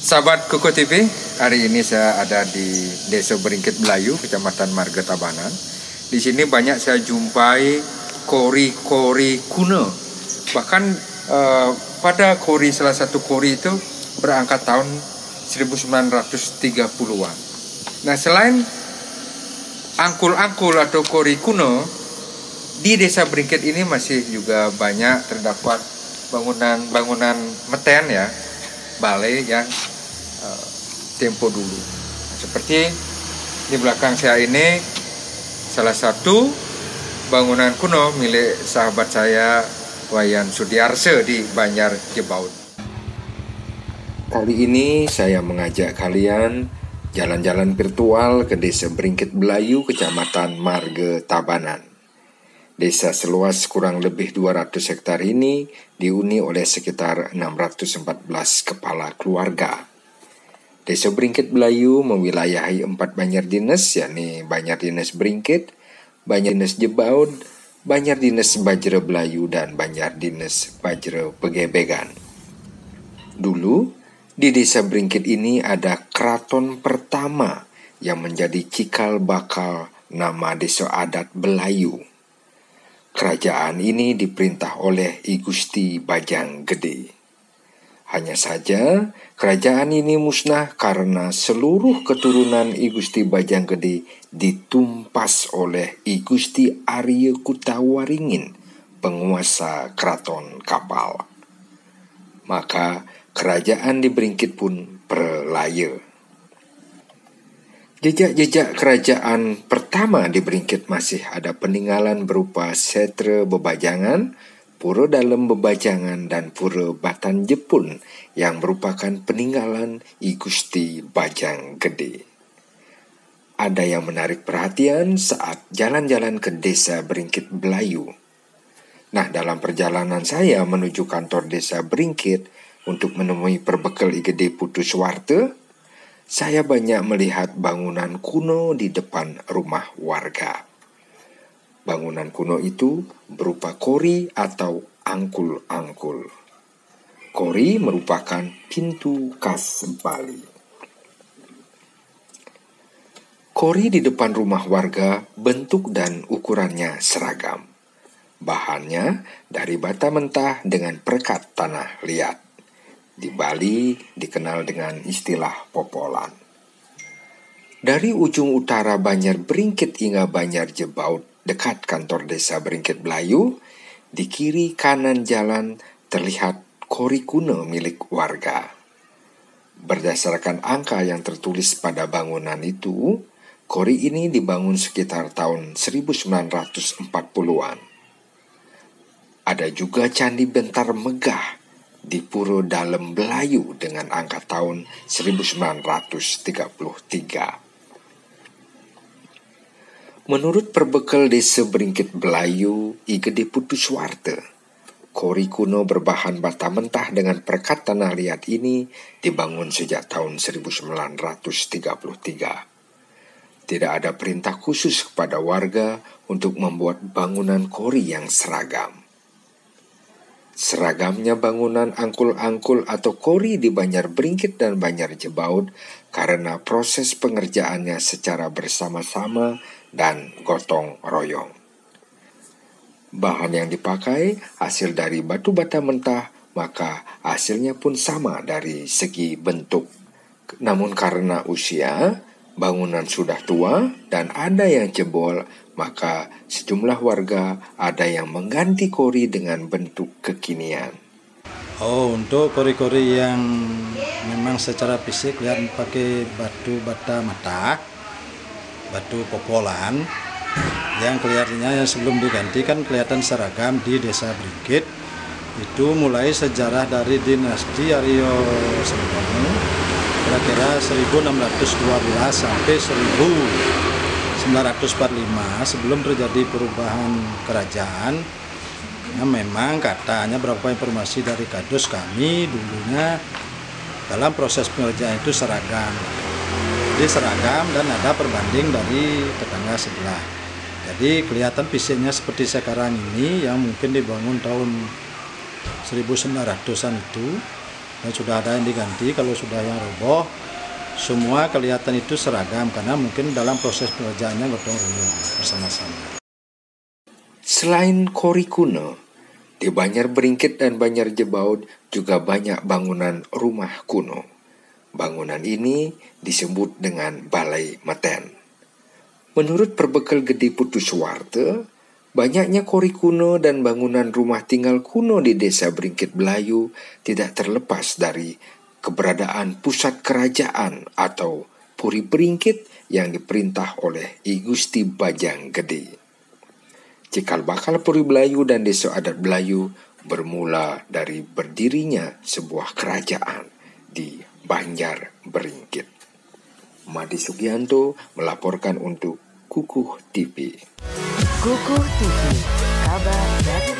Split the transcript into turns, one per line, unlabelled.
Sahabat Kuku TV, hari ini saya ada di Desa Beringkit Melayu, Kecamatan Marga Tabanan. Di sini banyak saya jumpai kori-kori kuno. Bahkan pada kori, salah satu kori itu berangkat tahun 1930-an. Nah, selain angkul-angkul atau kori kuno, di Desa Beringkit ini masih juga banyak terdapat bangunan-bangunan meten ya, balai yang tempo dulu. Seperti di belakang saya ini salah satu bangunan kuno milik sahabat saya Wayan Sudiarse di Banjar Jebaud. Kali ini saya mengajak kalian jalan-jalan virtual ke Desa Beringkit Melayu, Kecamatan Marga Tabanan. Desa seluas kurang lebih 200 hektar ini dihuni oleh sekitar 614 kepala keluarga. Desa Beringkit Melayu mewilayahi 4 Banjar Dinas, yakni Banjar Dinas Beringkit, Banjar Dinas Jebaud, Banjar Dinas Bajra Belayu, dan Banjar Dinas Bajra Pegebegan. Dulu, di Desa Beringkit ini ada keraton pertama yang menjadi cikal bakal nama Desa Adat Belayu. Kerajaan ini diperintah oleh I Gusti Bajang Gede. Hanya saja, kerajaan ini musnah karena seluruh keturunan I Gusti Bajang Gede ditumpas oleh I Gusti Arya Kutawaringin, penguasa keraton Kapal. Maka kerajaan di Beringkit pun perlaya. Jejak-jejak kerajaan pertama di Beringkit masih ada peninggalan berupa setra bebajangan, pura dalam bebajangan, dan pura Batan Jepun yang merupakan peninggalan I Gusti Bajang Gede. Ada yang menarik perhatian saat jalan-jalan ke Desa Beringkit Melayu. Nah, dalam perjalanan saya menuju kantor Desa Beringkit untuk menemui perbekal I Gede Putu Suwarte, saya banyak melihat bangunan kuno di depan rumah warga. Bangunan kuno itu berupa kori atau angkul-angkul. Kori merupakan pintu khas Bali. Kori di depan rumah warga bentuk dan ukurannya seragam. Bahannya dari bata mentah dengan perekat tanah liat. Di Bali dikenal dengan istilah popolan. Dari ujung utara Banjar Beringkit hingga Banjar Jebaud, dekat kantor Desa Beringkit Melayu, di kiri kanan jalan terlihat kori kuno milik warga. Berdasarkan angka yang tertulis pada bangunan itu, kori ini dibangun sekitar tahun 1940-an. Ada juga Candi Bentar Megah di Pura Dalem Belayu dengan angka tahun 1933. Menurut perbekal Desa Beringkit Melayu, I Gede Putu Suwarte, kori kuno berbahan bata mentah dengan perekat tanah liat ini dibangun sejak tahun 1933. Tidak ada perintah khusus kepada warga untuk membuat bangunan kori yang seragam. Seragamnya bangunan angkul-angkul atau kori di Banjar Beringkit dan Banjar Jebaud karena proses pengerjaannya secara bersama-sama dan gotong royong. Bahan yang dipakai hasil dari batu bata mentah, maka hasilnya pun sama dari segi bentuk. Namun karena usia, bangunan sudah tua dan ada yang jebol, maka sejumlah warga ada yang mengganti kori dengan bentuk kekinian.
Untuk kori-kori yang memang secara fisik lihat pakai batu bata mentah, batu popolan, yang kelihatannya yang sebelum diganti kan kelihatan seragam di Desa Beringkit. Itu mulai sejarah dari dinasti Aryo Sengkono, kira-kira 1612 sampai 1945 sebelum terjadi perubahan kerajaan. Nah, memang katanya beberapa informasi dari kadus kami dulunya dalam proses pengerjaan itu seragam. Jadi seragam dan ada perbanding dari tetangga sebelah. Jadi kelihatan fisiknya seperti sekarang ini yang mungkin dibangun tahun 1900-an itu Dan sudah ada yang diganti, kalau sudah yang roboh, semua kelihatan itu seragam karena mungkin dalam proses pengerjaannya gotong royong bersama-sama.
Selain kori kuno, di Banjar Beringkit dan Banjar Jebaud juga banyak bangunan rumah kuno. Bangunan ini disebut dengan Balai Meten. Menurut Perbekal Gede Putuswarte, banyaknya kori kuno dan bangunan rumah tinggal kuno di Desa Beringkit Belayu tidak terlepas dari keberadaan pusat kerajaan atau Puri Beringkit yang diperintah oleh I Gusti Bajang Gede. Cikal bakal Puri Belayu dan Desa Adat Belayu bermula dari berdirinya sebuah kerajaan di Banjar Beringkit. Madi Sugianto melaporkan untuk Kukuh TV.
Kukuh TV, kabar dari